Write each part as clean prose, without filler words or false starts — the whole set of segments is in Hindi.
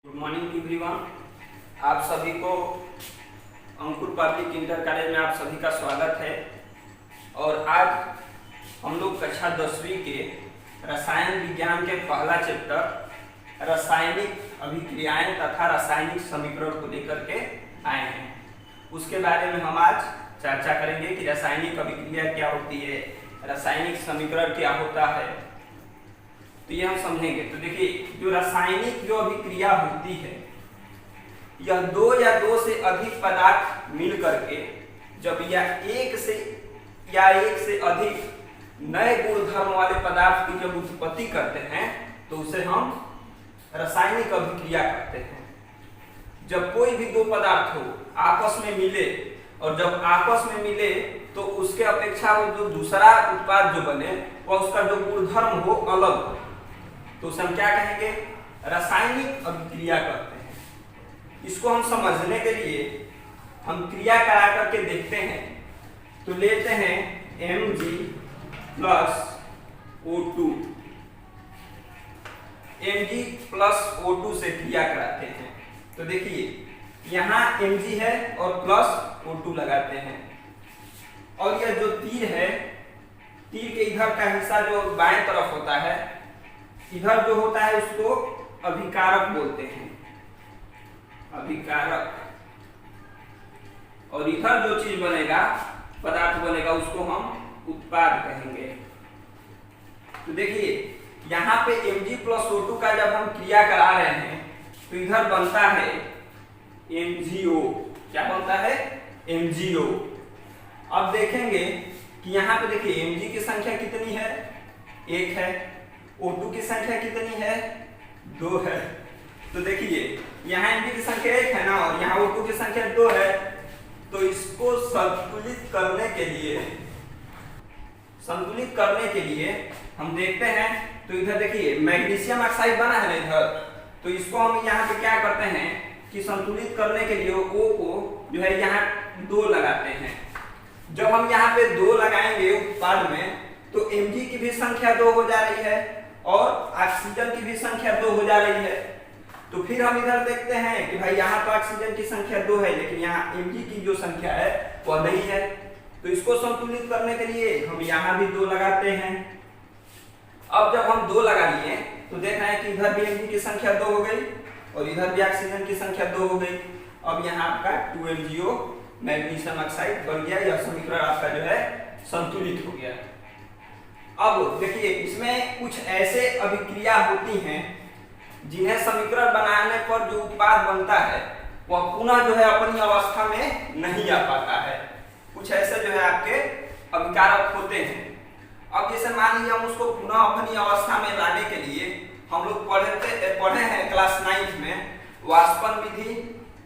Good morning everyone. आप सभी को अंकुर पब्लिक इंटर कॉलेज में आप सभी का स्वागत है। और आज हम लोग कक्षा 10वीं के रसायन विज्ञान के पहला चैप्टर रासायनिक अभिक्रियाएं तथा रासायनिक समीकरण को लेकर के आए हैं। उसके बारे में हम आज चर्चा करेंगे कि रासायनिक अभिक्रिया क्या होती है, रासायनिक समीकरण क्या होता है, तो ये हम समझेंगे। तो देखिए, जो रासायनिक जो अभिक्रिया होती है, यह दो या दो से अधिक पदार्थ मिल करके जब एक से अधिक नए गुणधर्म वाले पदार्थ की जब उत्पत्ति करते हैं तो उसे हम रासायनिक अभिक्रिया कहते हैं। जब कोई भी दो पदार्थ हो आपस में मिले, और जब आपस में मिले तो उसके अपेक्षा वो जो दूसरा उत्पाद जो बने वह उसका जो गुणधर्म हो अलग हो, तो उसे हम क्या कहेंगे? रासायनिक अभिक्रिया कहते हैं। इसको हम समझने के लिए हम क्रिया करा करके देखते हैं। तो लेते हैं Mg plus O2, Mg plus O2 से क्रिया कराते हैं। तो देखिए, यहाँ Mg है और प्लस O2 लगाते हैं, और यह जो तीर है, तीर के इधर का हिस्सा जो बाएं तरफ होता है, इधर जो होता है उसको अभिकारक बोलते हैं, अभिकारक। और इधर जो चीज बनेगा, पदार्थ बनेगा, उसको हम उत्पाद कहेंगे। तो देखिए, यहाँ पे Mg प्लस O2 का जब हम क्रिया करा रहे हैं तो इधर बनता है MgO। क्या बनता है? MgO। अब देखेंगे कि यहाँ पे देखिए Mg की संख्या कितनी है? 1 है। O2 की संख्या कितनी है? 2 है। तो देखिए, यहाँ Mg की संख्या 1 है ना, और यहाँ O2 की संख्या 2 है। तो इसको संतुलित करने के लिए हम देखते हैं। तो इधर देखिए मैग्नीशियम ऑक्साइड बना है ना इधर, तो इसको हम यहाँ पे क्या करते हैं कि संतुलित करने के लिए O को जो है यहाँ 2 लगाते हैं। जब हम यहाँ पे 2 लगाएंगे उत्पाद में, तो Mg की भी संख्या 2 हो जा रही है और ऑक्सीजन की भी संख्या 2 हो जा रही है। तो फिर हम इधर देखते हैं कि भाई यहाँ तो ऑक्सीजन की संख्या 2 है, लेकिन यहाँ Mg की जो संख्या है वह नहीं है। तो इसको संतुलित करने के लिए हम यहाँ भी 2 लगाते हैं। अब जब हम 2 लगा लिए तो देख रहे हैं कि इधर भी Mg की संख्या 2 हो गई और इधर भी ऑक्सीजन की संख्या 2 हो गई। अब यहाँ आपका 2MgO मैग्नीशियम ऑक्साइड बन गया। यह समीकरण आपका जो है संतुलित हो गया। अब देखिए, इसमें कुछ ऐसे अभिक्रिया होती हैं जिन्हें समीकरण बनाने पर जो उत्पाद बनता है वह पुनः जो है अपनी अवस्था में नहीं आ पाता है। कुछ ऐसे जो है आपके अभिकारक होते हैं। अब जैसे मान लीजिए हम उसको पुनः अपनी अवस्था में लाने के लिए हम लोग पढ़े हैं क्लास 9 में वाष्पन विधि,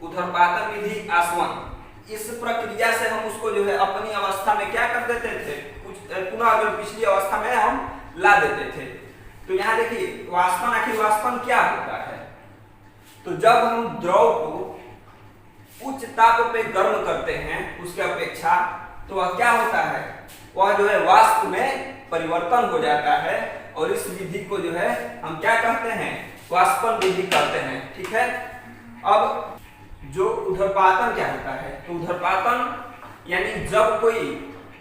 उधर्पातन विधि, आसवन। इस प्रक्रिया से हम उसको जो है अपनी अवस्था में क्या कर देते थे, कुछ पुनः जो पिछली अवस्था में हम ला देते थे। तो यहाँ देखिए वाष्पन, आखिर वाष्पन क्या होता है? तो जब हम द्रव को उच्च ताप पे गर्म करते हैं उसके अपेक्षा, तो वह क्या होता है? वह जो है वाष्प में परिवर्तन हो जाता है, और इस विधि को जो है हम क्या कहते हैं? वाष्पन विधि कहते हैं। ठीक है। अब जो उधर्पातन क्या होता है? तो उधर्पातन यानी जब कोई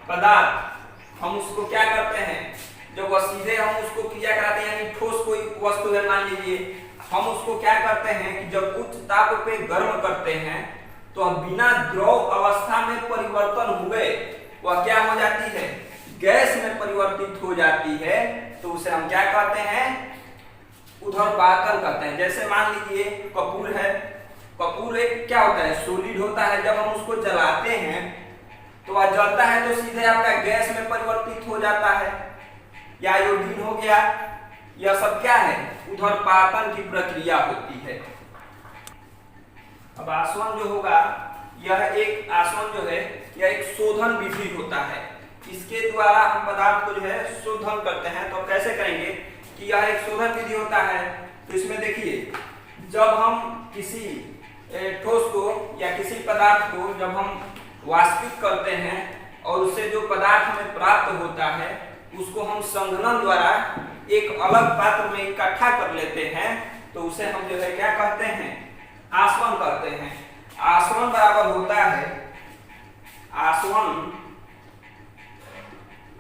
पदार्थ हम उसको क्या करते हैं, जब वह सीधे हम उसको क्रिया कराते हैं, यानी ठोस कोई वस्तु है मान लीजिए, हम उसको क्या करते हैं कि जब उच्च ताप पे गर्म करते हैं तो बिना द्रव अवस्था में परिवर्तन हुए वह क्या हो जाती है? गैस में परिवर्तित हो जाती है। तो उसे हम क्या कहते हैं? उधर्पातन कहते हैं। जैसे मान लीजिए कपूर है, कपूर एक क्या होता है? सॉलिड होता है। जब हम उसको जलाते हैं तो वह जलता है तो सीधे आपका गैस में परिवर्तित हो जाता है, या आयोडीन हो गया। यह सब क्या है? उधर्पातन की प्रक्रिया होती है। अब आसवन जो होगा, यह एक आसवन जो है यह एक शोधन विधि होता है। इसके द्वारा हम पदार्थ को जो है शोधन करते हैं। तो कैसे करेंगे कि यह एक शोधन विधि होता है। तो इसमें देखिए, जब हम किसी ठोस को या किसी पदार्थ को जब हम वाष्पित करते हैं और उससे जो पदार्थ हमें प्राप्त होता है उसको हम संघनन द्वारा एक अलग पात्र में इकट्ठा कर लेते हैं। तो उसे हम जो है क्या कहते हैं, आसवन कहते हैं। आसवन बराबर होता है,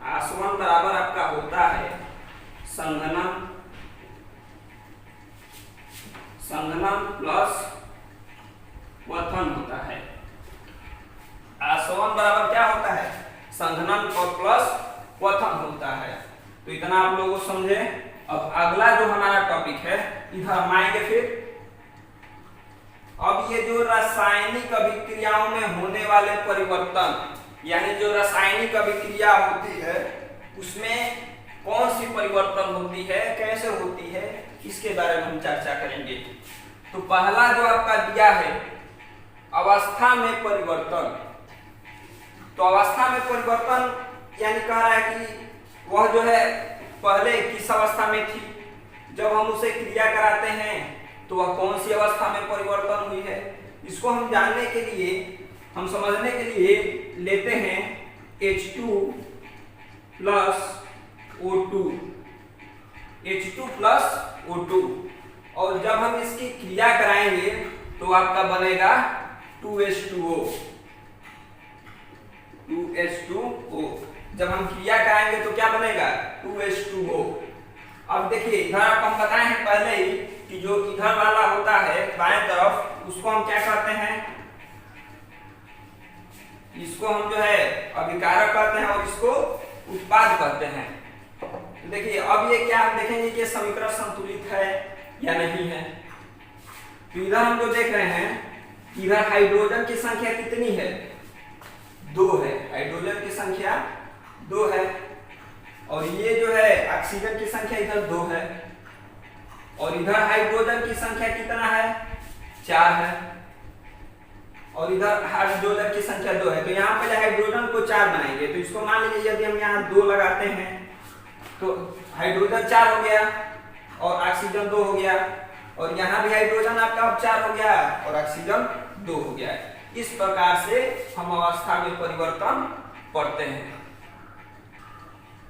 आसवन बराबर आपका होता है संघनन प्लस क्वथन होता है। आसवन बराबर क्या होता है, संघनन और प्लस क्वथन होता है। तो इतना आप लोगों को समझे। अब अगला जो हमारा टॉपिक है इधर हम आएंगे फिर। अब ये जो रासायनिक अभिक्रियाओं में होने वाले परिवर्तन, यानी जो रासायनिक अभिक्रिया होती है उसमें कौन सी परिवर्तन होती है, कैसे होती है, इसके बारे में हम चर्चा करेंगे। तो पहला जो आपका दिया है अवस्था में परिवर्तन। तो अवस्था में परिवर्तन यानी कह रहा है कि वह जो है पहले किस अवस्था में थी, जब हम उसे क्रिया कराते हैं तो वह कौन सी अवस्था में परिवर्तन हुई है। इसको हम जानने के लिए, हम समझने के लिए लेते हैं H2 plus O2, H2 plus O2, और जब हम इसकी क्रिया कराएंगे तो आपका बनेगा 2H2O। जब हम क्रिया कराएंगे तो क्या बनेगा, 2H2O। अब देखिए इधर आपको हम बताए हैं पहले ही कि जो इधर वाला होता है बाएं तरफ, उसको हम क्या कहते हैं, इसको हम जो है अभिकारक कहते हैं और इसको उत्पाद कहते हैं। तो देखिए अब ये क्या हम देखेंगे कि समीकरण संतुलित है या नहीं है। तो इधर हम जो देख रहे हैं, इधर हाइड्रोजन की संख्या कितनी है, 2 है। हाइड्रोजन की संख्या 2 है, और ये जो है ऑक्सीजन की संख्या इधर 2 है, और इधर हाइड्रोजन की संख्या कितना है, 4 है, और इधर हाइड्रोजन की संख्या 2 है। तो यहाँ पहले हाइड्रोजन को 4 बनाएंगे। तो इसको मान लीजिए यदि हम यहाँ 2 लगाते हैं तो हाइड्रोजन 4 हो गया और ऑक्सीजन 2 हो गया, और यहाँ भी हाइड्रोजन आपका अब 4 हो गया और ऑक्सीजन 2 हो गया। इस प्रकार से हम अवस्था में परिवर्तन पढ़ते हैं।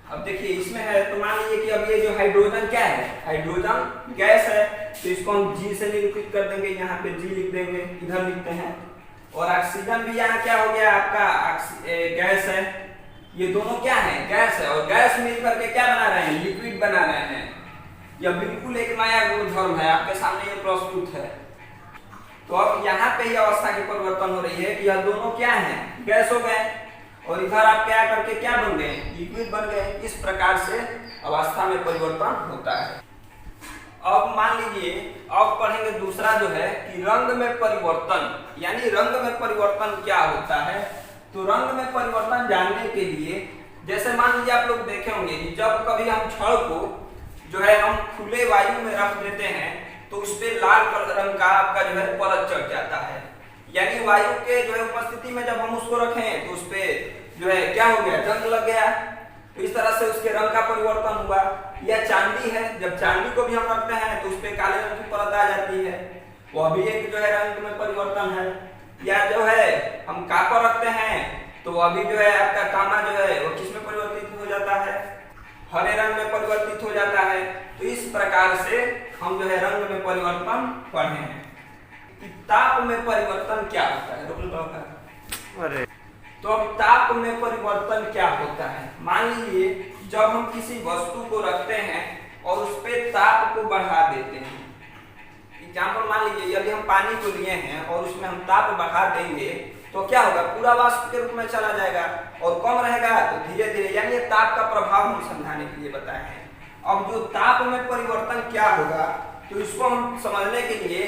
अब देखिए इसमें है, तो मान लीजिए कि अब ये जो हाइड्रोजन क्या है, हाइड्रोजन गैस है, तो इसको हम G से निरूपित कर देंगे। यहाँ पे G लिख देंगे, इधर लिखते हैं। और ऑक्सीजन भी यहाँ क्या हो गया आपका गैस है। ये दोनों क्या है, गैस है, और गैस मिलकर के क्या बना रहे हैं, लिक्विड बना रहे हैं। यह बिल्कुल एक नया गुणधर्म है, आपके सामने ये प्रस्तुत है। तो अब यहाँ पे ही अवस्था की परिवर्तन हो रही है कि यह दोनों क्या है, गैस हो गए, और इधर आप क्या करके क्या बन गए, लिक्विड बन गए। इस प्रकार से अवस्था में परिवर्तन होता है। अब मान लीजिए अब पढ़ेंगे दूसरा जो है कि रंग में परिवर्तन, यानी रंग में परिवर्तन क्या होता है। तो रंग में परिवर्तन जानने के लिए, जैसे मान लीजिए आप लोग देखे होंगे कि जब कभी हम छड़ को जो है हम खुले वायु में रख देते हैं तो उस पर लाल रंग का आपका जो है परत चढ़ जाता है। यानी वायु के जो है उपस्थिति में जब हम उसको रखें तो उस पे जो है क्या हो गया, जंग लग गया। तो इस तरह से उसके रंग का परिवर्तन हुआ। या चांदी है, जब चांदी को भी हम रखते हैं तो उस पे काले रंग की परत आ जाती है, वह भी एक जो है रंग में परिवर्तन है। या जो है हम कॉपर रखते हैं तो अभी जो है आपका तांबा जो है वो किस में परिवर्तित हो जाता है, हरे रंग में परिवर्तित हो जाता है। तो इस प्रकार से हम जो है रंग में परिवर्तन पढ़े हैं। ताप में परिवर्तन क्या होता है, अरे तो अब ताप में परिवर्तन क्या होता है। मान लीजिए जब हम किसी वस्तु को रखते हैं और उस पर ताप को बढ़ा देते हैं। एग्जाम्पल मान लीजिए यदि हम पानी को लिए हैं और उसमें हम ताप बढ़ा देंगे तो क्या होगा, पूरा वाष्प के रूप में चला जाएगा, और कम रहेगा तो धीरे धीरे, यानी ताप का प्रभाव हम समझाने के लिए बताए हैं। अब जो ताप में परिवर्तन क्या होगा, तो इसको हम समझने के लिए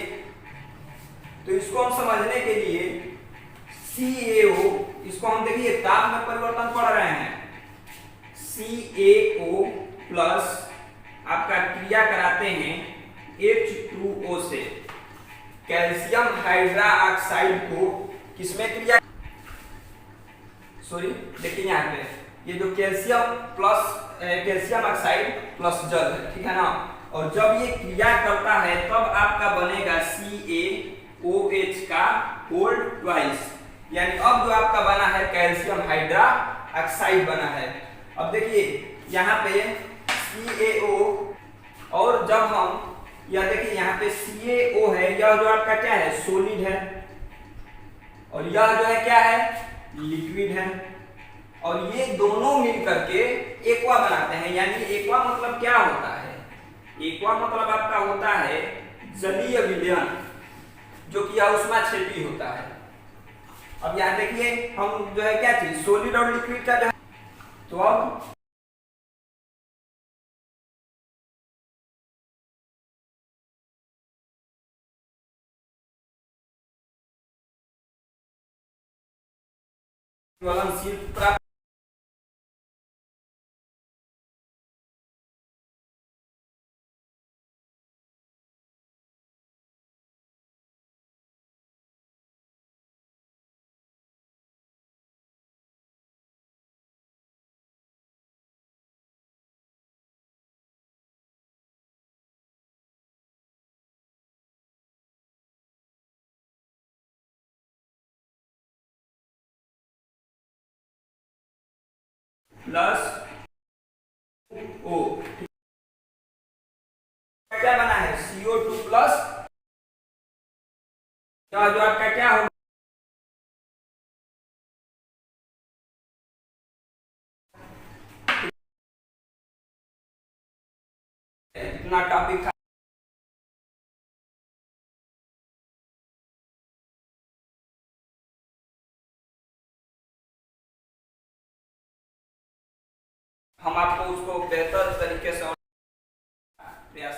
CaO, इसको हम देखिए ताप में परिवर्तन पढ़ रहे हैं। CaO प्लस आपका क्रिया कराते हैं H2O से, कैल्शियम हाइड्रोक्साइड को किसमें क्रिया, सॉरी देखिए यहाँ पे ये जो कैल्शियम ऑक्साइड प्लस जल है, ठीक है ना। और जब ये क्रिया करता है तब आपका बनेगा CaOH का होल ट्वाइस, यानी अब जो आपका बना है कैल्शियम हाइड्रोक्साइड बना है। अब देखिए यहाँ पे CaO, और जब हम यह देखिए यहाँ पे CaO है, यह जो आपका क्या है सॉलिड है, और यह जो है क्या है लिक्विड है, और ये दोनों मिल करके एक्वा बनाते हैं। यानी एक्वा मतलब क्या होता है, एक्वा मतलब आपका होता है जलीय विलयन, जो कि ऊष्माक्षेपी होता है। अब यहाँ देखिए हम जो है क्या चीज सॉलिड और लिक्विड का जो है, तो अब ज्वलनशील प्राप्त प्लस ओ, क्या बना है CO2 प्लस, जो आपका क्या होगा इतना टॉपिक था। हम आपको उसको बेहतर तरीके से प्रयास